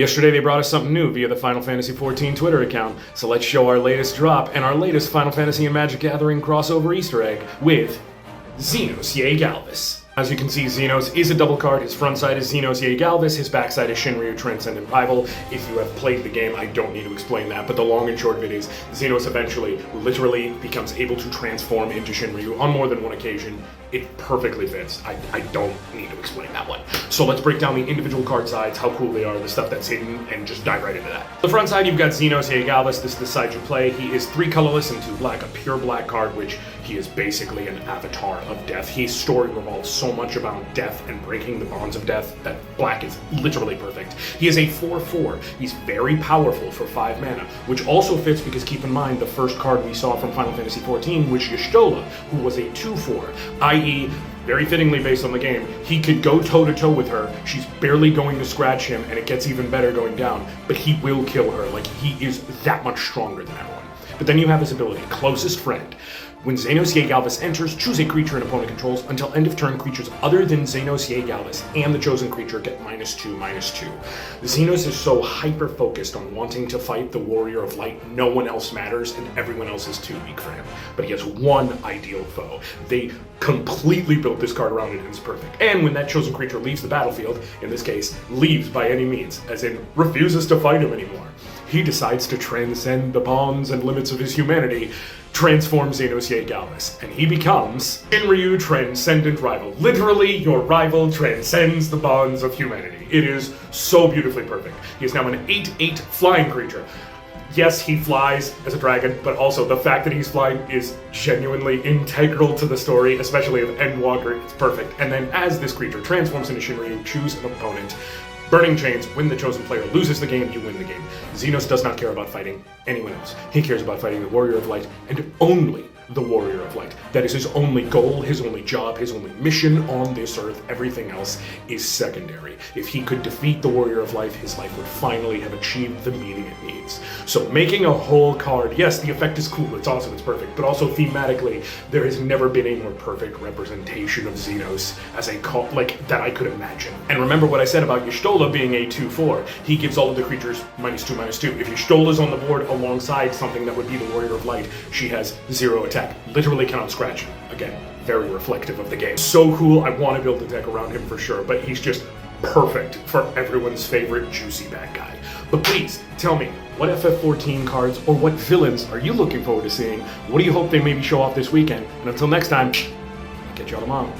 Yesterday they brought us something new via the Final Fantasy XIV Twitter account, so let's show our latest drop and our latest Final Fantasy and Magic Gathering crossover Easter egg with Zenos Galis. As you can see, Zenos is a double card. His front side is Zenos Galis, his back side is Shinryu Transcendent Rival. If you have played the game, I don't need to explain that, but the long and short of it is, Zenos eventually, literally becomes able to transform into Shinryu on more than one occasion. It perfectly fits. I don't need to explain that one. So let's break down the individual card sides, how cool they are, the stuff that's hidden, and just dive right into that. The front side, you've got Zenos Galis. This is the side you play. He is 3 colorless and 2 black, a pure black card, which he is basically an avatar of death. His story revolves so much about death and breaking the bonds of death that black is literally perfect. He is a 4/4. He's very powerful for 5 mana, which also fits because keep in mind the first card we saw from Final Fantasy XIV was Y'shtola, who was a 2/4, i.e., very fittingly based on the game, he could go toe-to-toe with her, she's barely going to scratch him, and it gets even better going down, but he will kill her. Like, he is that much stronger than everyone. But then you have his ability, Closest Friend. When Zenos Galis enters, choose a creature an opponent controls. Until end of turn, creatures other than Zenos Galis and the chosen creature get -2/-2. Zenos is so hyper-focused on wanting to fight the Warrior of Light, no one else matters and everyone else is too weak for him. But he has one ideal foe. They completely built this card around it and it's perfect. And when that chosen creature leaves the battlefield, in this case, leaves by any means, as in refuses to fight him anymore, he decides to transcend the bonds and limits of his humanity, transforms Zenos Galis, and he becomes Enriyu Transcendent Rival. Literally, your rival transcends the bonds of humanity. It is so beautifully perfect. He is now an 8/8 flying creature. Yes, he flies as a dragon, but also the fact that he's flying is genuinely integral to the story, especially of Endwalker. It's perfect. And then as this creature transforms into Shinryu, choose an opponent. Burning Chains, when the chosen player loses the game, you win the game. Zenos does not care about fighting anyone else. He cares about fighting the Warrior of Light, and only the Warrior of Light. That is his only goal, his only job, his only mission on this earth. Everything else is secondary. If he could defeat the Warrior of Light, his life would finally have achieved the meaning it needs. So making a whole card, yes, the effect is cool, it's awesome, it's perfect, but also thematically, there has never been a more perfect representation of Zenos as a card, like, that I could imagine. And remember what I said about Y'shtola being a 2/4. He gives all of the creatures -2/-2. If Y'shtola's on the board alongside something that would be the Warrior of Light, she has 0 attack. Literally cannot scratch him. Again, very reflective of the game. So cool, I want to build a deck around him for sure, but he's just perfect for everyone's favorite juicy bad guy. But please, tell me, what FF14 cards or what villains are you looking forward to seeing? What do you hope they maybe show off this weekend? And until next time, I'll catch y'all tomorrow.